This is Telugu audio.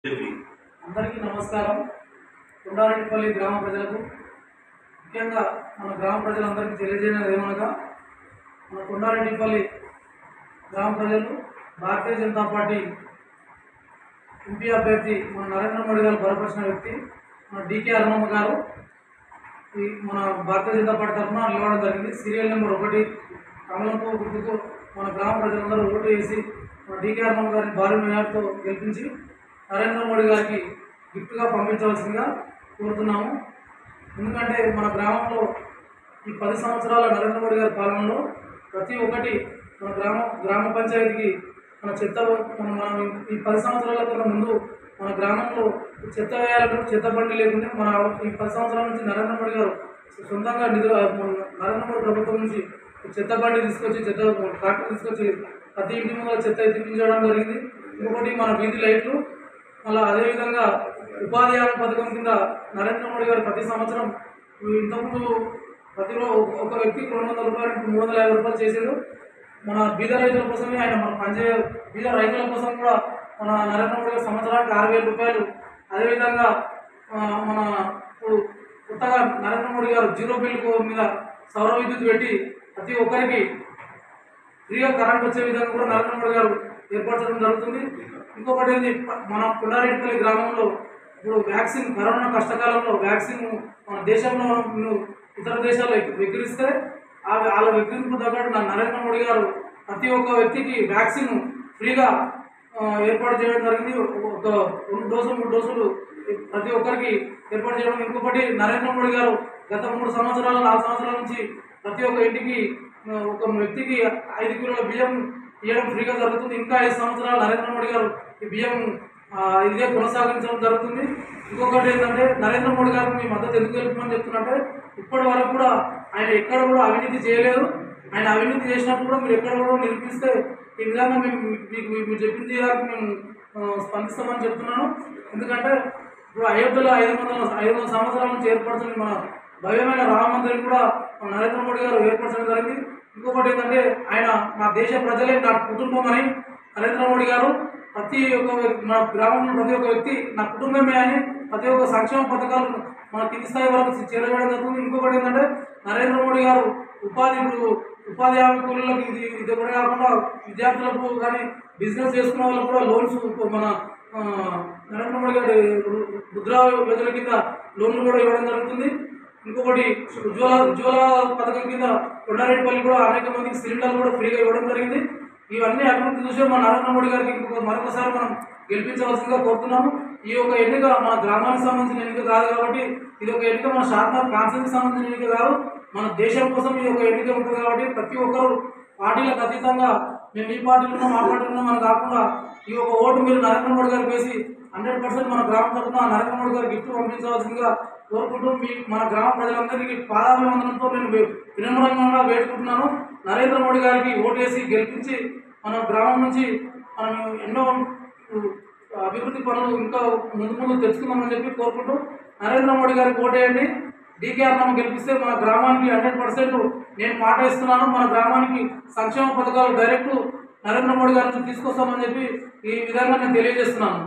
అందరికీ నమస్కారం. కొండారెడ్డిపల్లి గ్రామ ప్రజలకు, ముఖ్యంగా మన గ్రామ ప్రజలందరికీ తెలియజేయడం ఏమనగా, మన కొండారెడ్డిపల్లి గ్రామ ప్రజలు భారతీయ జనతా పార్టీ ఎంపీ అభ్యర్థి మన నరేంద్ర మోడీ గారు బలపరిచిన వ్యక్తి మన డికే అరుణమ్మ గారు మన భారతీయ జనతా పార్టీ తరఫున నిలవడం జరిగింది. సీరియల్ నెంబర్ 1 కమలంతో గుర్తుకు మన గ్రామ ప్రజలందరూ ఓటు వేసి మన డికే అరుణమ్మ గారిని భారీ మెజార్టీతో గెలిపించి నరేంద్ర మోడీ గారికి గిఫ్ట్గా పంపించవలసిందిగా కోరుతున్నాము. ఎందుకంటే మన గ్రామంలో ఈ 10 సంవత్సరాల నరేంద్ర మోడీ గారి పాలనలో ప్రతి ఒక్కటి మన గ్రామ పంచాయతీకి మన చెత్త మనం ఈ 10 సంవత్సరాల కన్నా ముందు మన గ్రామంలో చెత్త వేయాలంటే చెత్త బండి లేకుండా మన ఈ 10 సంవత్సరాల నుంచి నరేంద్ర మోడీ గారు సొంతంగా నరేంద్ర మోడీ ప్రభుత్వం నుంచి చెత్త బండి తీసుకొచ్చి ట్రాక్టర్ తీసుకొచ్చి ప్రతి ఇంటి ముందు చెత్త ఎత్తిపించడం జరిగింది. ఇంకొకటి మన వీధి లైట్లు, మళ్ళీ అదేవిధంగా ఉపాధి హామీ పథకం కింద నరేంద్ర మోడీ గారు ప్రతి సంవత్సరం ఇంతకుముందు ఒక వ్యక్తికి 200 రూపాయలు 350 రూపాయలు చేశారు. మన బీద రైతుల కోసమే ఆయన బీద రైతుల కోసం కూడా మన నరేంద్ర మోడీ గారు సంవత్సరానికి 6,000 రూపాయలు. అదేవిధంగా మన కొత్తగా నరేంద్ర మోడీ గారు 0 బిల్లు మీద సౌర విద్యుత్ పెట్టి ప్రతి ఒక్కరికి ఫ్రీగా కరెంట్ వచ్చే విధంగా కూడా నరేంద్ర మోడీ గారు ఏర్పరచడం జరుగుతుంది. ఇంకొకటి ఏంటి, మన కొండారెడ్డిపల్లి గ్రామంలో ఇప్పుడు వ్యాక్సిన్, కరోనా కష్టకాలంలో వ్యాక్సిన్ మన దేశంలో ఇతర దేశాలు విక్రిస్తే వాళ్ళ విక్రింపు తగ్గట్టు నరేంద్ర మోడీ గారు ప్రతి ఒక్క వ్యక్తికి వ్యాక్సిన్ ఫ్రీగా ఏర్పాటు చేయడం జరిగింది. ఒక 2 డోసులు 3 డోసులు ప్రతి ఒక్కరికి ఏర్పాటు చేయడం. ఇంకొకటి నరేంద్ర మోడీ గారు గత 3 సంవత్సరాలు 4 సంవత్సరాల నుంచి ప్రతి ఒక్క ఇంటికి ఒక వ్యక్తికి 5 కిలోల బియ్యం ఇవ్వడం ఫ్రీగా జరుగుతుంది. ఇంకా 5 సంవత్సరాలు నరేంద్ర మోడీ గారు ఈ బియ్యం ఇదే కొనసాగించడం జరుగుతుంది. ఇంకొకటి ఏంటంటే, నరేంద్ర మోడీ గారికి మీ మద్దతు ఎందుకు తెలుపమని చెప్తున్నట్టే, ఇప్పటి వరకు కూడా ఆయన ఎక్కడ కూడా అవినీతి చేయలేదు. ఆయన అవినీతి చేసినప్పుడు కూడా మీరు ఎక్కడ కూడా నిరూపిస్తే ఈ విధంగా మీరు చెప్పింది గారికి మేము స్పందిస్తామని చెప్తున్నాను. ఎందుకంటే ఇప్పుడు అయోధ్యలో 500 సంవత్సరాల నుంచి ఏర్పడుతుంది మన భవ్యమైన రామ మందిరం కూడా నరేంద్ర మోడీ గారు ఏర్పరచడం జరిగింది. ఇంకొకటి ఏంటంటే, ఆయన నా దేశ ప్రజలే నా కుటుంబం అని నరేంద్ర మోడీ గారు ప్రతి ఒక్క మన గ్రామంలో ప్రతి ఒక్క వ్యక్తి నా కుటుంబమే అని ప్రతి ఒక్క సంక్షేమ పథకాలు మన కింది స్థాయి వరకు చేరవేయడం జరుగుతుంది. ఇంకొకటి ఏంటంటే, నరేంద్ర మోడీ గారు ఉపాధి హామీ కూలీలకు ఇది కూడా కాకుండా విద్యార్థులకు కానీ బిజినెస్ చేసుకున్న వాళ్ళకు కూడా లోన్స్ మన నరేంద్ర మోడీ గారి ముద్రా యోజన కింద లోన్లు కూడా ఇవ్వడం జరుగుతుంది. ఇంకొకటి ఉజ్వల పథకం కింద కొండారెడ్డిపల్లి కూడా అనేక మందికి సిలిండర్లు కూడా ఫ్రీగా ఇవ్వడం జరిగింది. ఇవన్నీ అభివృద్ధి చూసే మన నరేంద్ర మోడీ గారికి మరొకసారి మనం గెలిపించవలసిందిగా కోరుతున్నాము. ఈ యొక్క ఎన్నిక మన గ్రామానికి సంబంధించిన ఎన్నిక కాదు కాబట్టి, ఇది ఒక ఎన్నిక మన షార్ట్నర్ కాన్సెన్స్కి సంబంధించిన ఎన్నిక కాదు, మన దేశం కోసం ఈ యొక్క ఎన్నిక ఉంటుంది. కాబట్టి ప్రతి ఒక్కరు పార్టీలకు అతీతంగా మేము ఈ పార్టీలు ఉన్నాం ఆ పార్టీలు ఉన్నాం అని కాకుండా ఈ యొక్క ఓటు మీరు నరేంద్ర మోడీ గారికి వేసి 100% మన గ్రామం తరఫున నరేంద్ర మోడీ గారికి గిఫ్ట్ పంపించవలసిందిగా కోరుకుంటూ మన గ్రామ ప్రజలందరికీ పాదాభివందనంతో నేను వినమ్రంగా వేడుకుంటున్నాను. నరేంద్ర మోడీ గారికి ఓటు వేసి గెలిపించి మన గ్రామం నుంచి మనం ఎన్నో అభివృద్ధి పనులు ఇంకా ముందు తెచ్చుకుందామని చెప్పి కోరుకుంటూ నరేంద్ర మోడీ గారికి ఓటు వేయండి. డికే అరుణమ్మ గెలిపిస్తే మన గ్రామానికి 100% నేను మాట ఇస్తున్నాను. మన గ్రామానికి సంక్షేమ పథకాలు డైరెక్ట్ నరేంద్ర మోడీ గారి నుంచి తీసుకొస్తామని చెప్పి ఈ విధంగా నేను తెలియజేస్తున్నాను.